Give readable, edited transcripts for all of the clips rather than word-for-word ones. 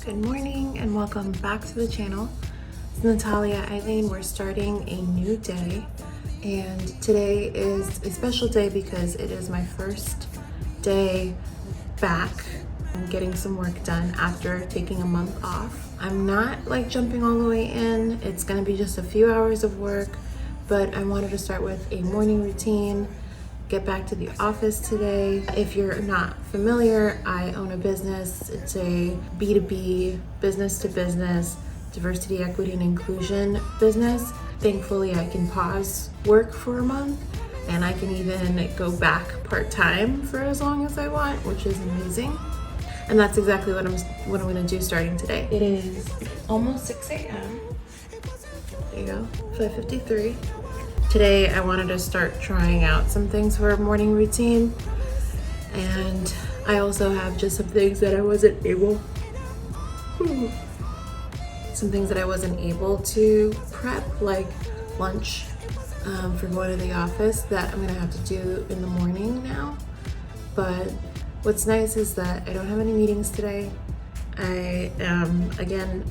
Good morning and welcome back to the channel. It's Natalia Eileen. We're starting a new day, and today is a special day because it is my first day back and getting some work done after taking a month off. I'm not like jumping all the way in. It's gonna be just a few hours of work, but I wanted to start with a morning routine, get back to the office today. If you're not familiar, I own a business. It's a B2B, business to business, diversity, equity, and inclusion business. Thankfully, I can pause work for a month and I can even go back part-time for as long as I want, which is amazing. And that's exactly what I'm gonna do starting today. It is almost 6 a.m. There you go, 5:53. Today I wanted to start trying out some things for a morning routine, and I also have just some things that I wasn't able to prep, like lunch for going to the office, that I'm gonna have to do in the morning now. But what's nice is that I don't have any meetings today. I am, again,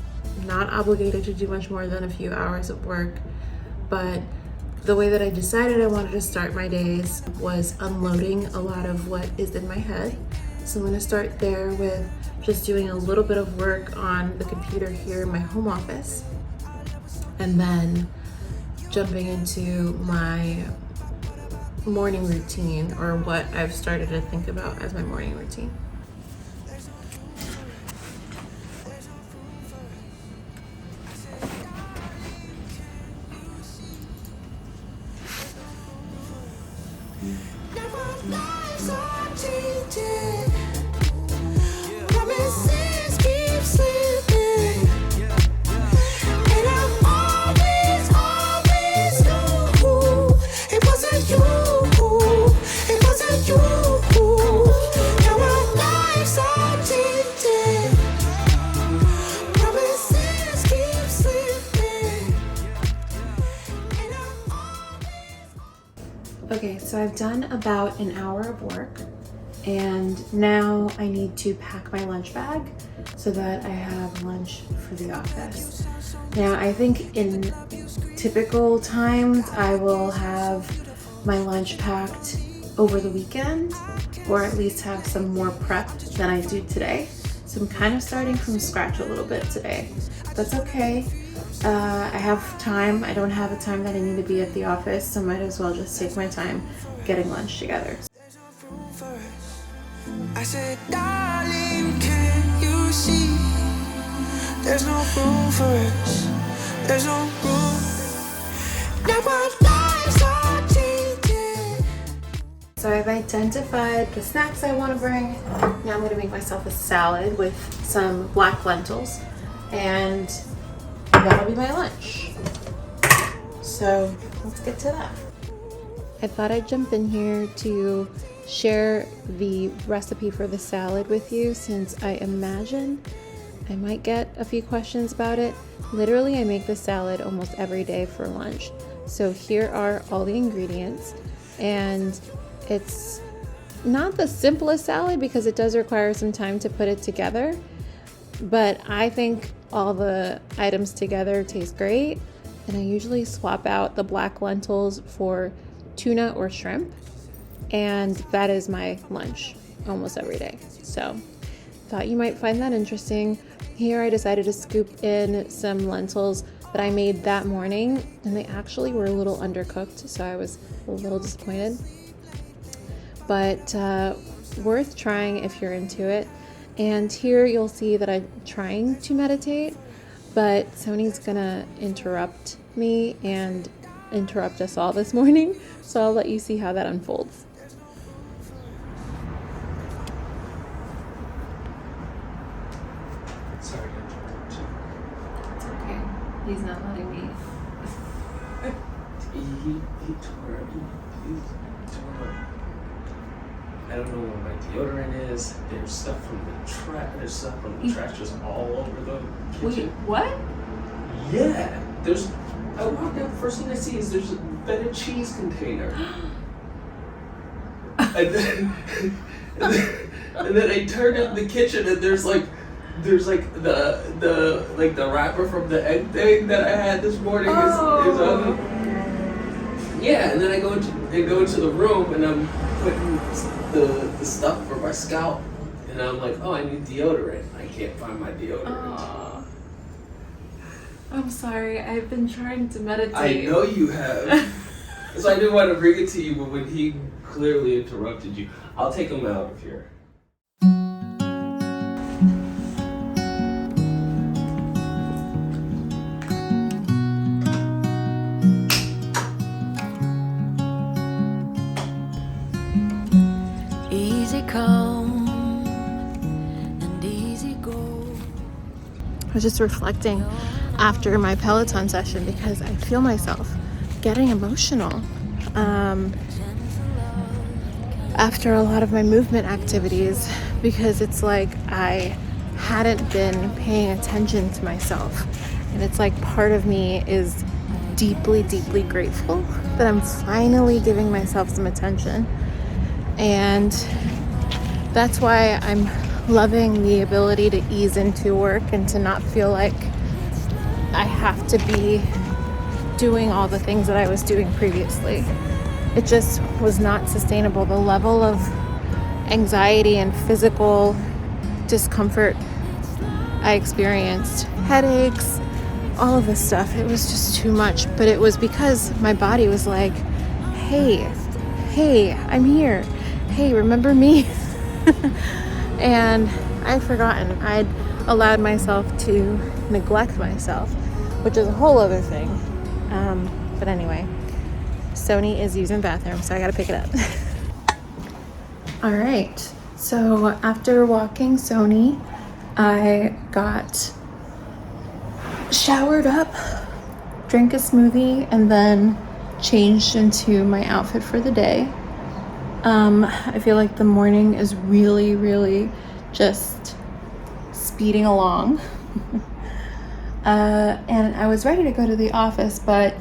not obligated to do much more than a few hours of work, but the way that I decided I wanted to start my days was unloading a lot of what is in my head. So I'm gonna start there with just doing a little bit of work on the computer here in my home office, and then jumping into my morning routine, or what I've started to think about as my morning routine. Okay, so I've done about an hour of work, and now I need to pack my lunch bag so that I have lunch for the office. Now, I think in typical times I will have my lunch packed over the weekend, or at least have some more prep than I do today. So I'm kind of starting from scratch a little bit today. That's okay. I have time. I don't have a time that I need to be at the office, so might as well just take my time getting lunch together. I said, darling, can you see? There's no room for us. There's no room. Now our lives are changing. So I've identified the snacks I want to bring. Now I'm going to make myself a salad with some black lentils, and that'll be my lunch. So let's get to that. I thought I'd jump in here to share the recipe for the salad with you, since I imagine I might get a few questions about it. Literally, I make this salad almost every day for lunch. So here are all the ingredients, and it's not the simplest salad because it does require some time to put it together, but I think all the items together taste great. And I usually swap out the black lentils for tuna or shrimp, and that is my lunch almost every day. So thought you might find that interesting. Here I decided to scoop in some lentils that I made that morning, and they actually were a little undercooked, so I was a little disappointed, but worth trying if you're into it. And here you'll see that I'm trying to meditate, but Sony's gonna interrupt me and interrupt us all this morning, so I'll let you see how that unfolds. Sorry to interrupt you. It's okay. He's not letting me. He tore up. I don't know where my deodorant is. There's stuff from the trash. There's stuff from the trash just all over the kitchen. Wait, what? Yeah. I walked out. First thing I see is there's a feta cheese container. and then I turn in the kitchen and there's like there's like the wrapper from the egg thing that I had this morning is on. Yeah, and then I go into the room and I'm putting the stuff for my scalp, and I'm like, oh, I need deodorant. I can't find my deodorant. Aww. I'm sorry, I've been trying to meditate. I know you have. So I didn't want to bring it to you, but when he clearly interrupted you, I'll take him out of here. Easy come and easy go. I was just reflecting after my Peloton session because I feel myself getting emotional after a lot of my movement activities, because it's like I hadn't been paying attention to myself, and it's like part of me is deeply grateful that I'm finally giving myself some attention. And that's why I'm loving the ability to ease into work and to not feel like I have to be doing all the things that I was doing previously. It just was not sustainable. The level of anxiety and physical discomfort I experienced, headaches, all of this stuff, it was just too much. But it was because my body was like, hey, I'm here. Hey, remember me? And I'd forgotten. I'd allowed myself to neglect myself, which is a whole other thing. But anyway, Sony is using the bathroom, so I gotta pick it up. All right, so after walking Sony, I got showered up, drank a smoothie, and then changed into my outfit for the day. I feel like the morning is really just speeding along. And I was ready to go to the office, but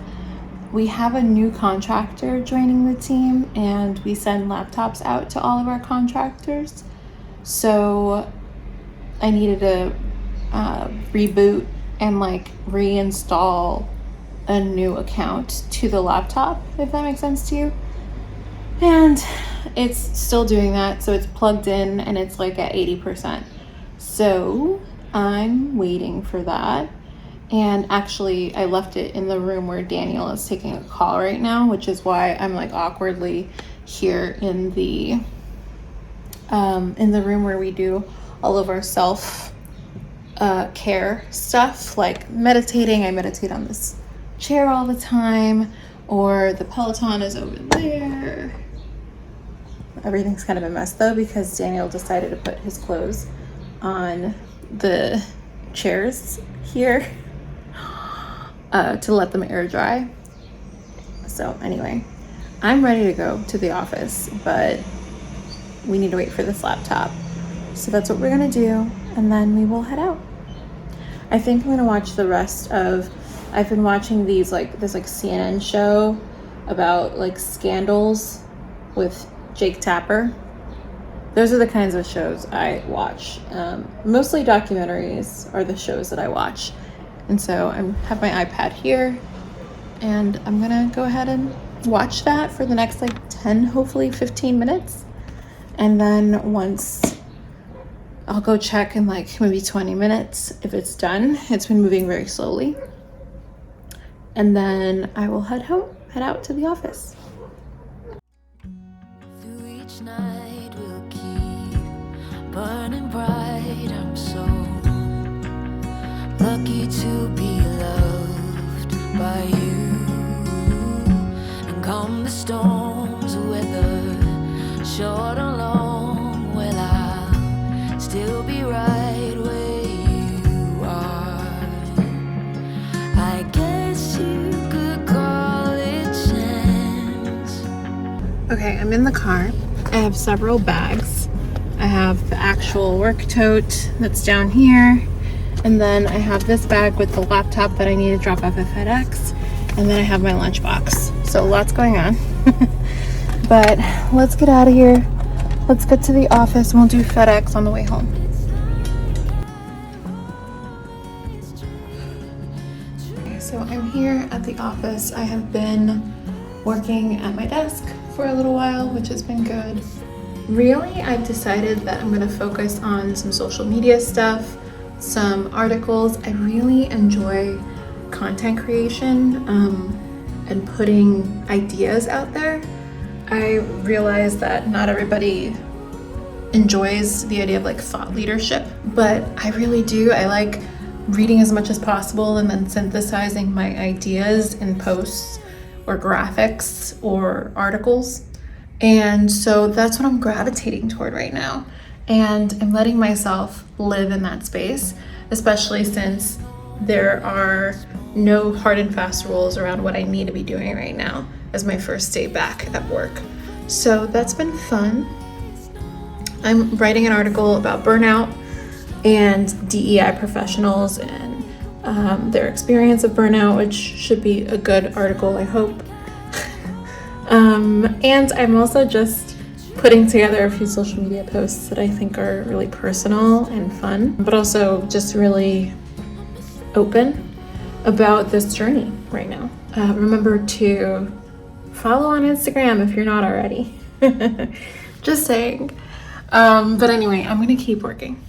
we have a new contractor joining the team, and we send laptops out to all of our contractors. So I needed to reboot and like reinstall a new account to the laptop, if that makes sense to you. And it's still doing that, so it's plugged in and it's like at 80%. So I'm waiting for that. And actually, I left it in the room where Daniel is taking a call right now, which is why I'm like awkwardly here in the room where we do all of our self care stuff, like meditating. I meditate on this chair all the time, or the Peloton is over there. Everything's kind of a mess though, because Daniel decided to put his clothes on the chairs here to let them air dry. So anyway, I'm ready to go to the office, but we need to wait for this laptop. So that's what we're gonna do, and then we will head out. I think I'm gonna watch the rest of, I've been watching this CNN show about like scandals with Jake Tapper. Those are the kinds of shows I watch. Mostly documentaries are the shows that I watch. And so I have my iPad here, and I'm gonna go ahead and watch that for the next like 10, hopefully 15 minutes. And then once, I'll go check in like maybe 20 minutes if it's done. It's been moving very slowly. And then I will head out to the office. Through each night we'll keep burning bright. I'm so lucky to be loved by you. And come the storms, whether short or long, well, I'll still be right where you are. I guess you could call it chance. Okay, I'm in the car. I have several bags. I have the actual work tote that's down here. And then I have this bag with the laptop that I need to drop off at FedEx. And then I have my lunchbox. So lots going on. But let's get out of here. Let's get to the office and we'll do FedEx on the way home. So I'm here at the office. I have been working at my desk for a little while, which has been good. Really, I've decided that I'm going to focus on some social media stuff, some articles. I really enjoy content creation and putting ideas out there. I realize that not everybody enjoys the idea of like thought leadership, but I really do. I like reading as much as possible and then synthesizing my ideas in posts or graphics or articles. And so that's what I'm gravitating toward right now. And I'm letting myself live in that space, especially since there are no hard and fast rules around what I need to be doing right now as my first day back at work. So that's been fun. I'm writing an article about burnout and DEI professionals and their experience of burnout, which should be a good article, I hope. And I'm also just putting together a few social media posts that I think are really personal and fun, but also just really open about this journey right now. Remember to follow on Instagram if you're not already. Just saying. But anyway, I'm gonna keep working.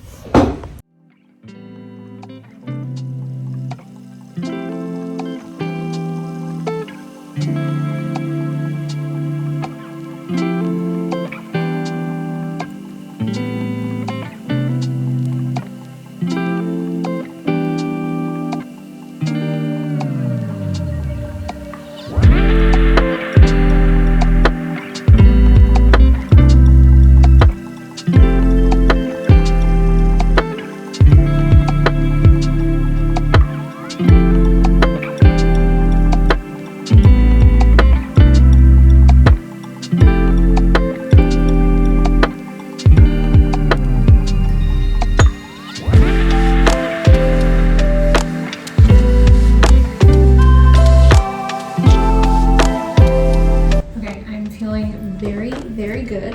Very good.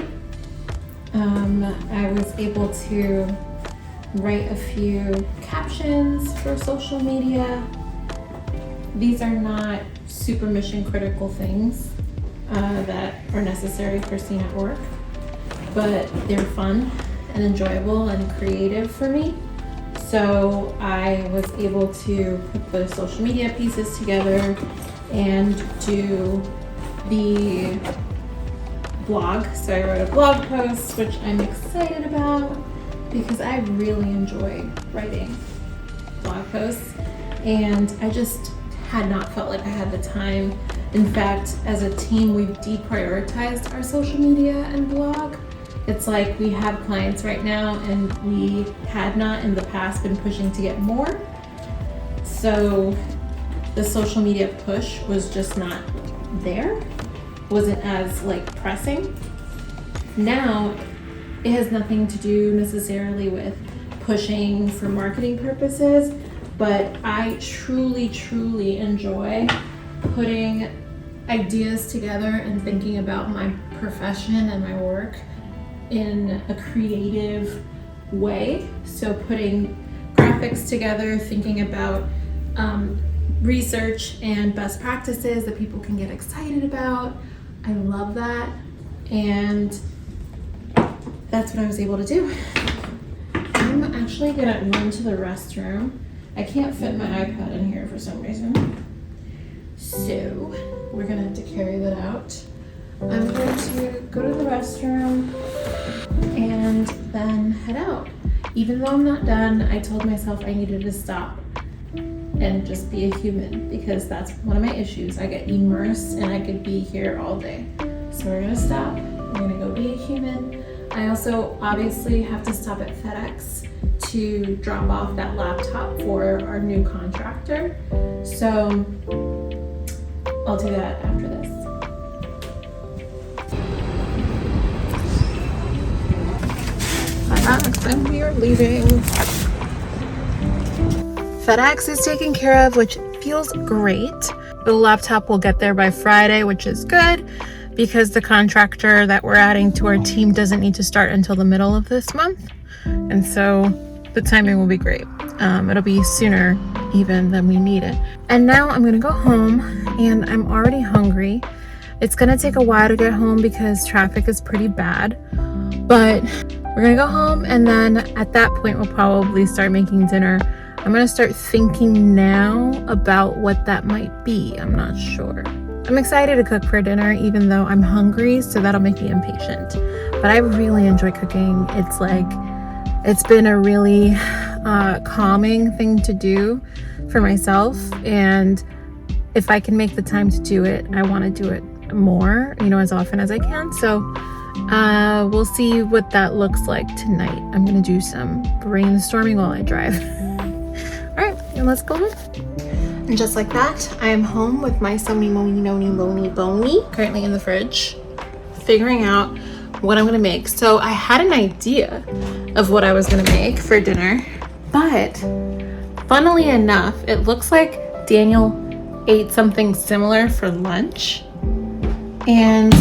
I was able to write a few captions for social media. These are not super mission critical things that are necessary for scene at work, but they're fun and enjoyable and creative for me. So I was able to put the social media pieces together and do the blog. So I wrote a blog post, which I'm excited about because I really enjoy writing blog posts, and I just had not felt like I had the time. In fact, as a team, we've deprioritized our social media and blog. It's like we have clients right now and we had not in the past been pushing to get more. So the social media push was just not there. Wasn't as like pressing. Now it has nothing to do necessarily with pushing for marketing purposes, but I truly enjoy putting ideas together and thinking about my profession and my work in a creative way. So putting graphics together, thinking about research and best practices that people can get excited about. I love that, and that's what I was able to do. I'm actually gonna run to the restroom. I can't fit my iPad in here for some reason, so we're gonna have to carry that out. I'm going to go to the restroom and then head out. Even though I'm not done, I told myself I needed to stop and just be a human, because that's one of my issues. I get immersed and I could be here all day. So we're gonna stop, we're gonna go be a human. I also obviously have to stop at FedEx to drop off that laptop for our new contractor. So I'll do that after this. FedEx, and we are leaving. FedEx is taken care of, which feels great. The laptop will get there by Friday, which is good because the contractor that we're adding to our team doesn't need to start until the middle of this month. And so the timing will be great. It'll be sooner even than we need it. And now I'm gonna go home, and I'm already hungry. It's gonna take a while to get home because traffic is pretty bad, but we're gonna go home, and then at that point we'll probably start making dinner. I'm gonna start thinking now about what that might be. I'm not sure. I'm excited to cook for dinner even though I'm hungry, so that'll make me impatient. But I really enjoy cooking. It's been a really calming thing to do for myself, and if I can make the time to do it, I want to do it more, as often as I can. So we'll see what that looks like tonight. I'm gonna do some brainstorming while I drive. All right, and let's go home. And just like that, I am home with my Sony Bony currently in the fridge, figuring out what I'm gonna make. So I had an idea of what I was gonna make for dinner, but funnily enough, it looks like Daniel ate something similar for lunch, and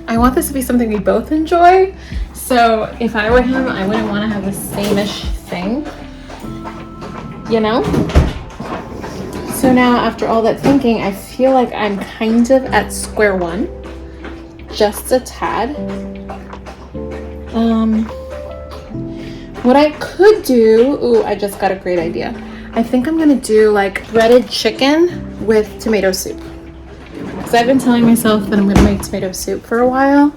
I want this to be something we both enjoy. So if I were him, I wouldn't want to have the same-ish thing, So now after all that thinking, I feel like I'm kind of at square one, just a tad. What I could do, I just got a great idea. I think I'm gonna do like breaded chicken with tomato soup. Because I've been telling myself that I'm gonna make tomato soup for a while.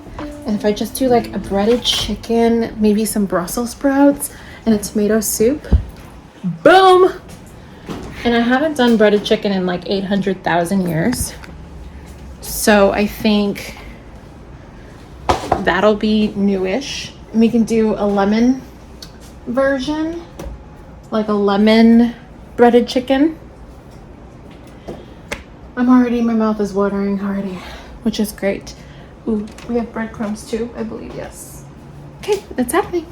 And if I just do like a breaded chicken, maybe some Brussels sprouts and a tomato soup, boom! And I haven't done breaded chicken in like 800,000 years. So I think that'll be newish. We can do a lemon version, like a lemon breaded chicken. My mouth is watering already, which is great. Ooh, we have breadcrumbs too, I believe, yes. Okay, it's happening.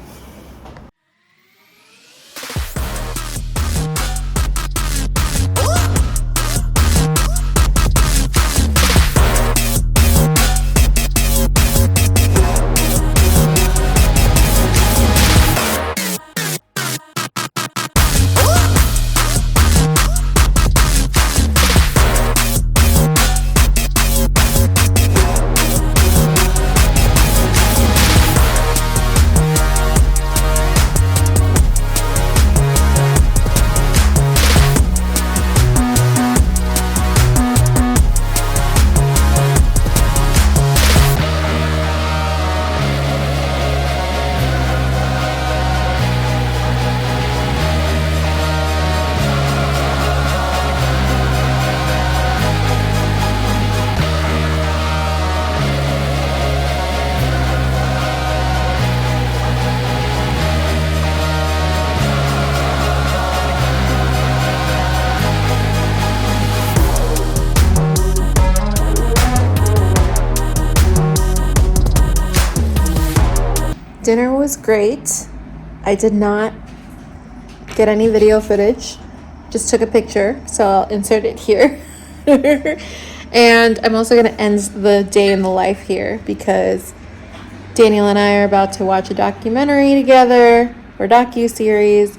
Dinner was great. I did not get any video footage, just took a picture, so I'll insert it here. And I'm also going to end the day in the life here because Daniel and I are about to watch a documentary together, or docu-series,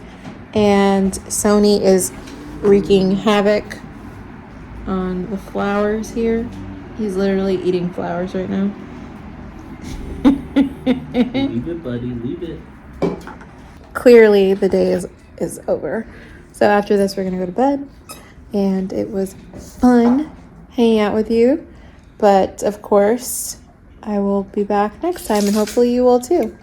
and Sony is wreaking havoc on the flowers here. He's literally eating flowers right now. Leave it, buddy, leave it. Clearly the day is over. So after this we're gonna go to bed, and it was fun hanging out with you, but of course I will be back next time, and hopefully you will too.